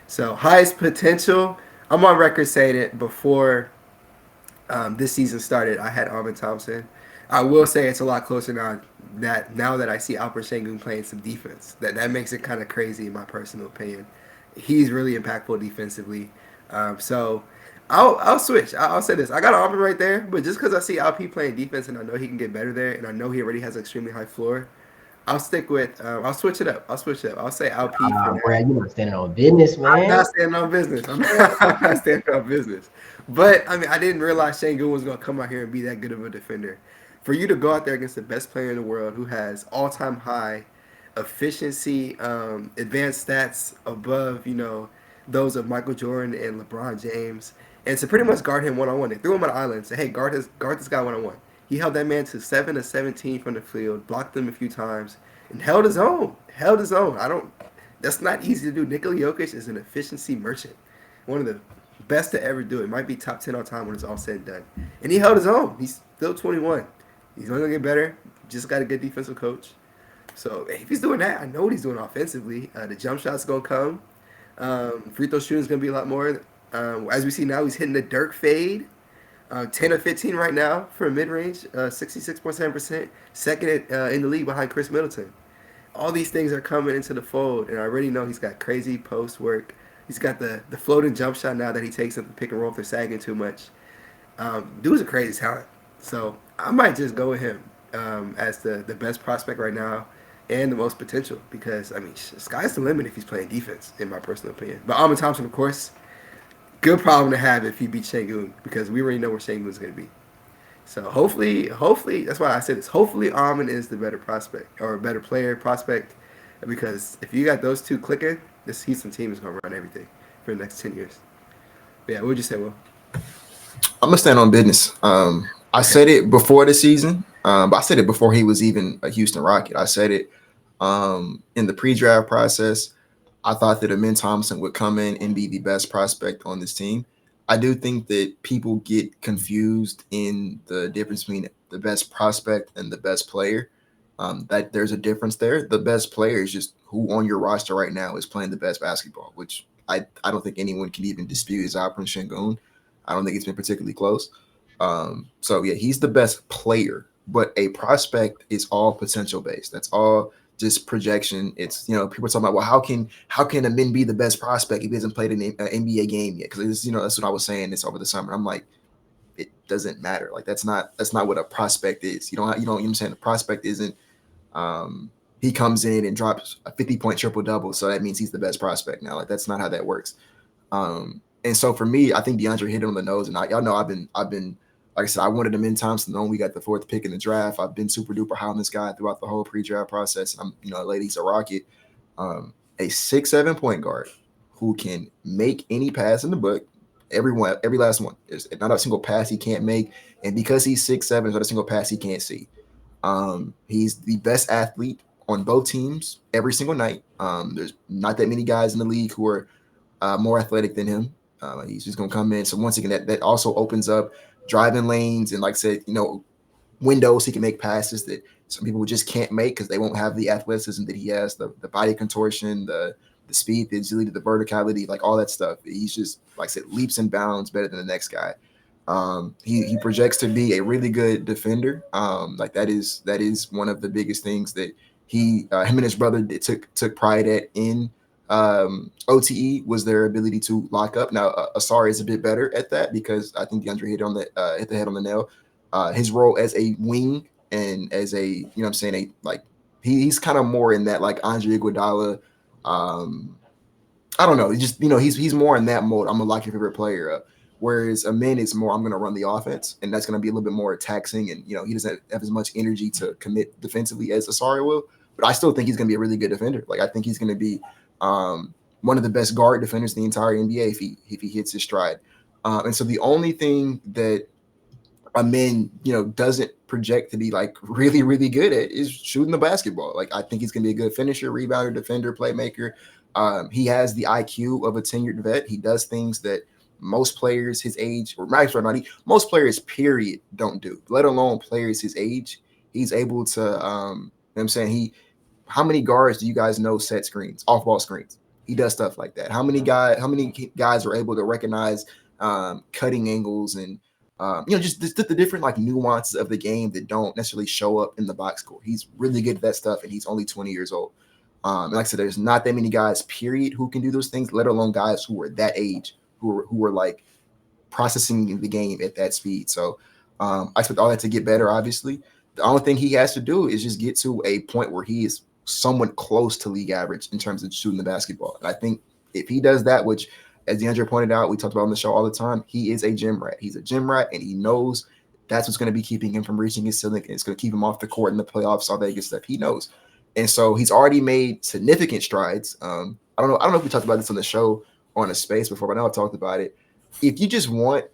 So highest potential, I'm on record saying it before this season started. I had Amen Thompson. I will say it's a lot closer now that I see Alperen Şengün playing some defense. That makes it kind of crazy in my personal opinion. He's really impactful defensively. So I'll switch. I'll say this. I got Amen right there, but just because I see Alp playing defense and I know he can get better there, and I know he already has an extremely high floor, I'll stick with. I'll switch it up. I'll say Alp for now. Brad, you're not standing on business, man. I'm not standing on business. I'm not standing on business. But I didn't realize Şengün was going to come out here and be that good of a defender. for you to go out there against the best player in the world who has all-time high efficiency, advanced stats above, those of Michael Jordan and LeBron James, and to pretty much guard him one-on-one. They threw him on the island and said, hey, guard this guy one-on-one. He held that man to 7 of 17 from the field, blocked him a few times, and held his own. Held his own. That's not easy to do. Nikola Jokic is an efficiency merchant. One of the best to ever do it. Might be top 10 all time when it's all said and done. And he held his own. He's still 21. He's only going to get better. Just got a good defensive coach. So if he's doing that, I know what he's doing offensively. The jump shot's going to come. Free throw shooting is going to be a lot more. As we see now, he's hitting the Dirk fade. 10 of 15 right now for mid-range, 66.7%. Second in the league behind Chris Middleton. All these things are coming into the fold, and I already know he's got crazy post work. He's got the floating jump shot now that he takes at the pick and roll if they're sagging too much. Dude's a crazy talent. So I might just go with him as the best prospect right now and the most potential because, sky's the limit if he's playing defense, in my personal opinion. But Alvin Thompson, of course, good problem to have if he beats Şengün because we already know where Şengün's going to be. So hopefully, that's why I said this. Hopefully, Alvin is the better prospect or a better player prospect because if you got those two clicking, this Houston team is going to run everything for the next 10 years. But yeah, what would you say, Will? I'm gonna stand on business. I said it before the season, but I said it before he was even a Houston Rocket. I said it in the pre-draft process. I thought that Amin Thompson would come in and be the best prospect on this team. I do think that people get confused in the difference between the best prospect and the best player. That there's a difference there. The best player is just who on your roster right now is playing the best basketball, which I don't think anyone can even dispute is Alperen Şengün. I don't think it's been particularly close. So yeah, he's the best player, but a prospect is all potential based. That's all just projection. It's people talking about, well, how can a man be the best prospect if he hasn't played an NBA game yet? Because that's what I was saying this over the summer. I'm like, it doesn't matter. Like that's not what a prospect is. You know what I'm saying? The prospect isn't. He comes in and drops a 50-point triple double, so that means he's the best prospect now. Like that's not how that works. And so for me, I think DeAndre hit it on the nose. And y'all know I've been like I said, I wanted him in Thompson. When we got the 4th pick in the draft, I've been super duper high on this guy throughout the whole pre-draft process. And I'm ladies a Rocket, a 6'7" point guard who can make any pass in the book. Every last one. There's not a single pass he can't make, and because he's 6'7", there's not a single pass he can't see. He's the best athlete on both teams every single night. There's not that many guys in the league who are more athletic than him. He's just going to come in. So once again, that also opens up driving lanes and, like I said, windows he can make passes that some people just can't make because they won't have the athleticism that he has, the body contortion, the speed, the agility, the verticality, like all that stuff. He's just, like I said, leaps and bounds better than the next guy. He projects to be a really good defender. Like that is one of the biggest things that him and his brother took pride at in OTE was their ability to lock up. Now, Asari is a bit better at that because I think DeAndre hit the head on the nail. His role as a wing and as a, he's kind of more in that like Andre Iguodala. I don't know. He's more in that mode. I'm gonna lock your favorite player up. Whereas Amin is more, I'm gonna run the offense, and that's gonna be a little bit more taxing. And he doesn't have as much energy to commit defensively as Asari will. But I still think he's gonna be a really good defender. Like I think he's gonna be one of the best guard defenders in the entire NBA if he hits his stride. And so the only thing that Amin, doesn't project to be like really, really good at is shooting the basketball. Like I think he's gonna be a good finisher, rebounder, defender, playmaker. He has the IQ of a tenured vet. He does things that most players his age, or most players, period, don't do, let alone players his age. He's able to, I'm saying how many guards do you guys know set screens, off ball screens? He does stuff like that. How many guys are able to recognize cutting angles and just the different like nuances of the game that don't necessarily show up in the box score. He's really good at that stuff, and he's only 20 years old. And like I said, there's not that many guys, period, who can do those things, let alone guys who are that age, who are like processing the game at that speed. So I expect all that to get better, obviously. The only thing he has to do is just get to a point where he is somewhat close to league average in terms of shooting the basketball. And I think if he does that, which, as DeAndre pointed out, we talked about on the show all the time, he is a gym rat. He's a gym rat, and he knows that's what's going to be keeping him from reaching his ceiling. It's going to keep him off the court in the playoffs, all that good stuff. He knows. And so he's already made significant strides. I don't know if we talked about this on the show on a space before, but I know I've talked about it. If you just want,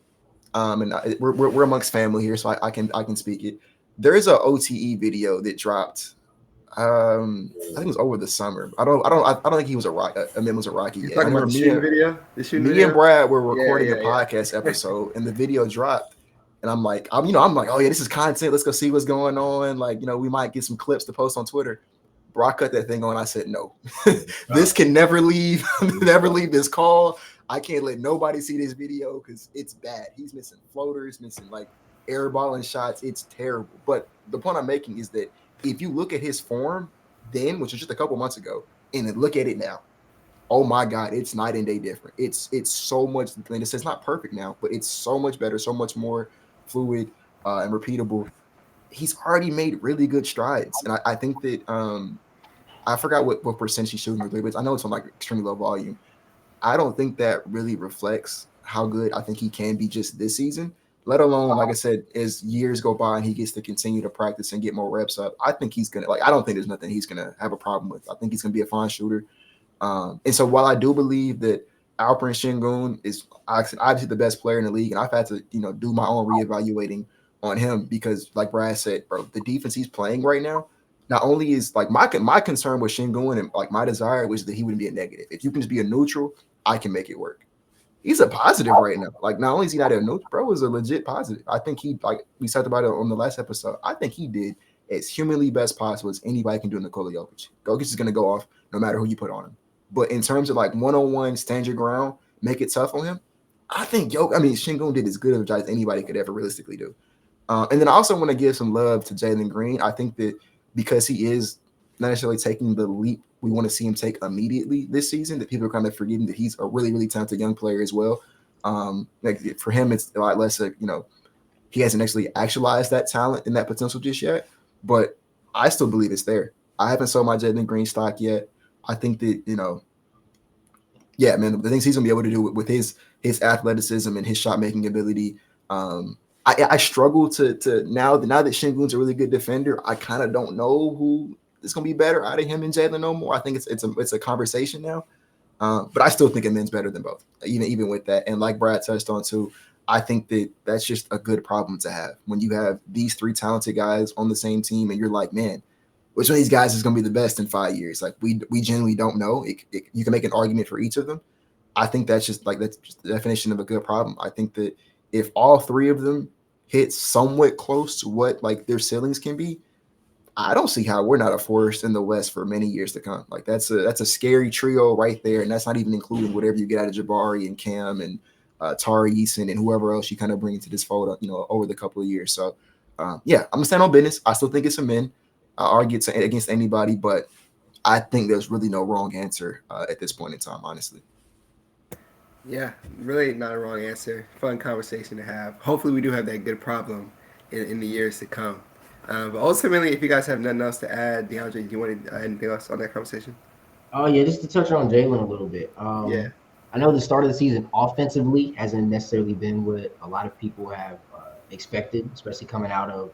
and we're amongst family here, so I can speak it. There is a OTE video that dropped. I think it was over the summer. I don't think he was a man was a Rocky You're yet. I talking about remember the shooting video? The shooting me and video? Brad were Yeah, recording a yeah, yeah. podcast episode, and the video dropped. And I'm like, oh yeah, this is content. Let's go see what's going on. Like, we might get some clips to post on Twitter. Bro, I cut that thing on. I said, no, this can never leave, never leave this call. I can't let nobody see this video because it's bad. He's missing floaters, missing like airballing shots. It's terrible. But the point I'm making is that if you look at his form then, which was just a couple months ago, and then look at it now, oh my God, it's night and day different. It's so much. And it's not perfect now, but it's so much better, so much more fluid and repeatable. He's already made really good strides, and I think that I forgot what percent he's shooting for three, but I know it's on like extremely low volume. I don't think that really reflects how good I think he can be just this season. Let alone, like I said, as years go by and he gets to continue to practice and get more reps up, I think he's gonna I don't think there's nothing he's gonna have a problem with. I think he's gonna be a fine shooter. And so while I do believe that Alperen Şengün is obviously the best player in the league, and I've had to do my own reevaluating on him because, like Brad said, bro, the defense he's playing right now. Not only is like my concern with Şengün and like my desire was that he wouldn't be a negative. If you can just be a neutral, I can make it work. He's a positive right now. Like not only is he not a neutral, bro is a legit positive. I think he, like we talked about it on the last episode, I think he did as humanly best possible as anybody can do in Nikola Jokic. Jokic is going to go off no matter who you put on him. But in terms of like one-on-one, stand your ground, make it tough on him, I think Şengün did as good of a job as anybody could ever realistically do. And then I also want to give some love to Jalen Green. I think that because he is not necessarily taking the leap we want to see him take immediately this season, that people are kind of forgetting that he's a really, really talented young player as well. Like for him, it's a lot less, he hasn't actually actualized that talent and that potential just yet. But I still believe it's there. I haven't sold my Jalen Green stock yet. I think that, yeah, man, the things he's gonna be able to do with his athleticism and his shot making ability. I struggle to now that Şengün's a really good defender. I kind of don't know who is gonna be better out of him and Jalen no more. I think it's a conversation now. But I still think Amen's better than both, even with that. And like Brad touched on too, I think that that's just a good problem to have when you have these three talented guys on the same team, and you're like, man, which one of these guys is going to be the best in 5 years? Like we genuinely don't know. You can make an argument for each of them. I think that's just the definition of a good problem. I think that if all three of them hit somewhat close to what like their ceilings can be, I don't see how we're not a force in the West for many years to come. Like that's a scary trio right there, and that's not even including whatever you get out of Jabari and Cam and Tari Eason and whoever else you kind of bring into this fold, over the couple of years. So, yeah, I'm gonna stand on business. I still think it's a men. I argue against anybody, but I think there's really no wrong answer at this point in time, honestly. Yeah, really not a wrong answer. Fun conversation to have. Hopefully, we do have that good problem in the years to come. But ultimately, if you guys have nothing else to add, DeAndre, do you want to add anything else on that conversation? Oh yeah, just to touch on Jalen a little bit. Yeah. I know the start of the season offensively hasn't necessarily been what a lot of people have expected, especially coming out of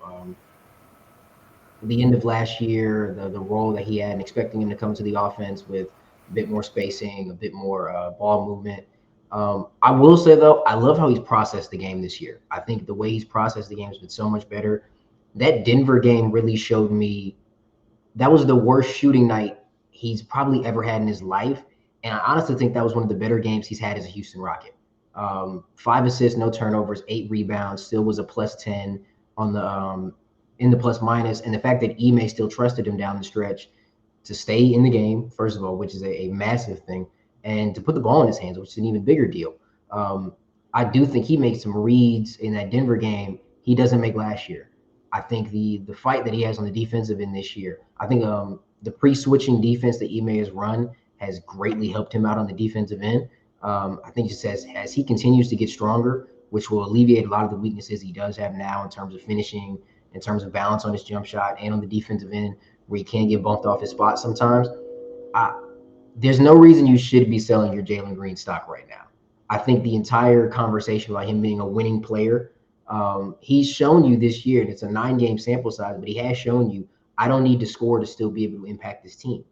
the end of last year, the role that he had, and expecting him to come to the offense with a bit more spacing, a bit more ball movement. I will say though, I love how he's processed the game this year. I think the way he's processed the game has been so much better. That Denver game really showed me that was the worst shooting night he's probably ever had in his life. And I honestly think that was one of the better games he's had as a Houston Rocket. 5 assists, no turnovers, 8 rebounds, still was a +10 on the in the plus minus. And the fact that Ime still trusted him down the stretch to stay in the game, first of all, which is a massive thing, and to put the ball in his hands, which is an even bigger deal. I do think he makes some reads in that Denver game he doesn't make last year. I think the fight that he has on the defensive end this year, I think the pre-switching defense that Ime has run has greatly helped him out on the defensive end. I think just as he continues to get stronger, which will alleviate a lot of the weaknesses he does have now in terms of finishing, in terms of balance on his jump shot, and on the defensive end where he can get bumped off his spot sometimes. There's no reason you should be selling your Jalen Green stock right now. I think the entire conversation about him being a winning player He's shown you this year, and it's a 9 game sample size, but he has shown you I don't need to score to still be able to impact this team.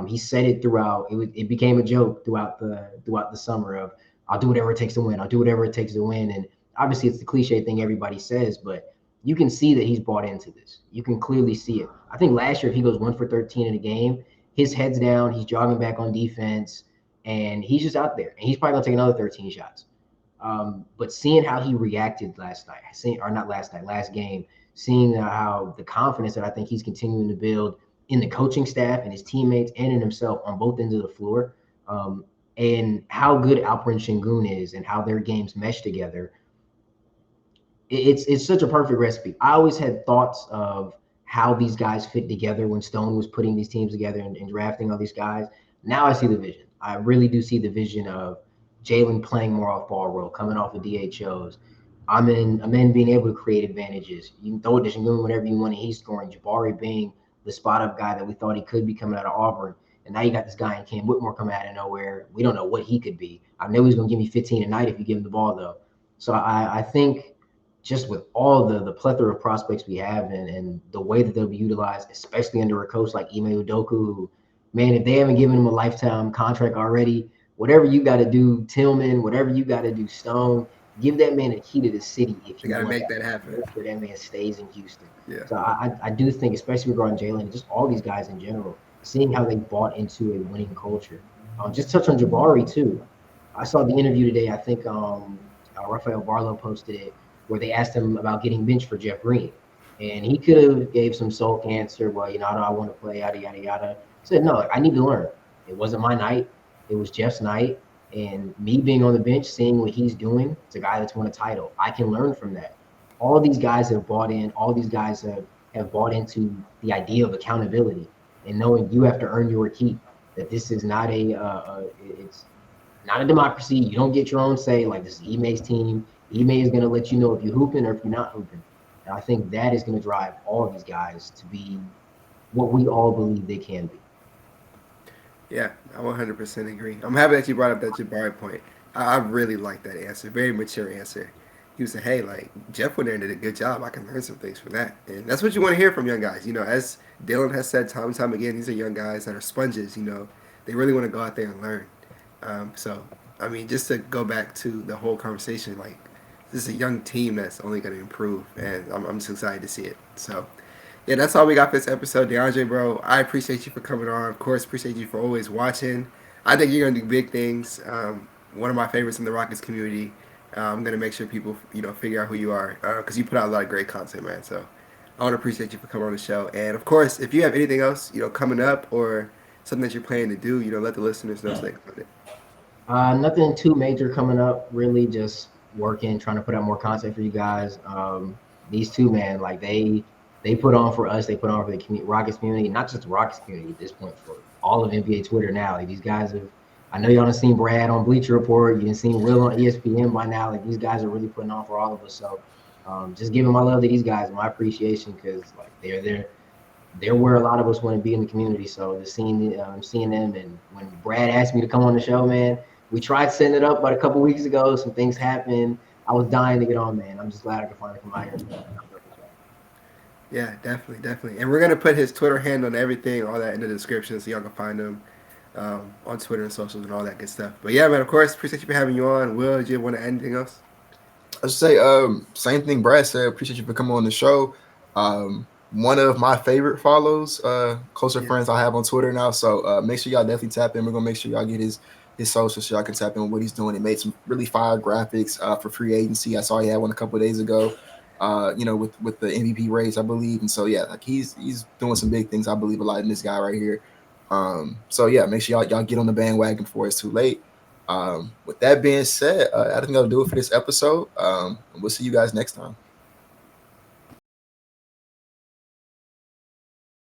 He said it throughout. It became a joke throughout the summer of I'll do whatever it takes to win. I'll do whatever it takes to win. And obviously, it's the cliche thing everybody says, but you can see that he's bought into this. You can clearly see it. I think last year, if he goes 1 for 13 in a game, his head's down, he's jogging back on defense, and he's just out there. And he's probably gonna take another 13 shots. But seeing how he reacted last night, or not last night, last game, seeing how the confidence that I think he's continuing to build in the coaching staff and his teammates and in himself on both ends of the floor, and how good Alperen Şengün is and how their games mesh together, it's such a perfect recipe. I always had thoughts of how these guys fit together when Stone was putting these teams together and drafting all these guys. Now I see the vision. I really do see the vision of Jalen playing more off ball role, coming off of DHOs. I'm in being able to create advantages. You can throw it to Şengün whenever you want, and he's scoring. Jabari being the spot up guy that we thought he could be coming out of Auburn. And now you got this guy in Cam Whitmore coming out of nowhere. We don't know what he could be. I know he's going to give me 15 a night if you give him the ball, though. So I think just with all the plethora of prospects we have and the way that they'll be utilized, especially under a coach like Ime Udoka, who, man, if they haven't given him a lifetime contract already, whatever you got to do, Tillman, whatever you got to do, Stone, give that man a key to the city if You you got to want make that happen. sure that man stays in Houston. Yeah. So I do think, especially regarding Jalen and just all these guys in general, seeing how they bought into a winning culture. Just touch on Jabari too. I saw the interview today. I think Rafael Barlow posted it where they asked him about getting benched for Jeff Green, and he could have gave some sulk answer. Well, I don't want to play, yada yada yada. Said no, I need to learn. It wasn't my night. It was Jeff's night. And me being on the bench, seeing what he's doing, it's a guy that's won a title. I can learn from that. All these guys have bought in. All these guys have bought into the idea of accountability and knowing you have to earn your keep. That this is not it's not a democracy. You don't get your own say. Like, this is Ime's team. Ime is going to let you know if you're hooping or if you're not hooping. And I think that is going to drive all of these guys to be what we all believe they can be. Yeah, I 100% agree. I'm happy that you brought up that Jabari point. I really like that answer. Very mature answer. You said, hey, like, Jeff went there and did a good job. I can learn some things from that. And that's what you want to hear from young guys. As Dylan has said time and time again, these are young guys that are sponges. They really want to go out there and learn. I mean, just to go back to the whole conversation, like, this is a young team that's only going to improve. And I'm just excited to see it. So, yeah, that's all we got for this episode. DeAndre, bro, I appreciate you for coming on. Of course, appreciate you for always watching. I think you're going to do big things. One of my favorites in the Rockets community. I'm going to make sure people, figure out who you are because you put out a lot of great content, man. So I want to appreciate you for coming on the show. And, of course, if you have anything else, coming up or something that you're planning to do, let the listeners know so they can put it. Nothing too major coming up, really. Just working, trying to put out more content for you guys. These two, man, like they put on for us. They put on for the Rockets community, not just the Rockets community at this point, for all of NBA Twitter now. Like, these guys have. I know y'all have seen Brad on Bleacher Report. You've seen Will on ESPN by now. Like, these guys are really putting on for all of us. So, just giving my love to these guys, my appreciation, because like they're where a lot of us want to be in the community. So just seeing them, and when Brad asked me to come on the show, man, we tried setting it up about a couple weeks ago. Some things happened. I was dying to get on, man. I'm just glad I could finally come out here. Yeah, definitely. And we're going to put his Twitter handle and everything, all that in the description so y'all can find him on Twitter and socials and all that good stuff. But yeah, man, of course, appreciate you for having you on. Will, did you want to add anything else? I should say, same thing Brad said. Appreciate you for coming on the show. One of my favorite follows, closer friends I have on Twitter now. So make sure y'all definitely tap in. We're gonna make sure y'all get his socials so y'all can tap in on what he's doing. He made some really fire graphics for free agency. I saw he had one a couple of days ago. With the MVP race, I believe. And so yeah, like he's doing some big things. I believe a lot in this guy right here. So yeah, make sure y'all get on the bandwagon before it's too late. With that being said, I think I'll do it for this episode. We'll see you guys next time.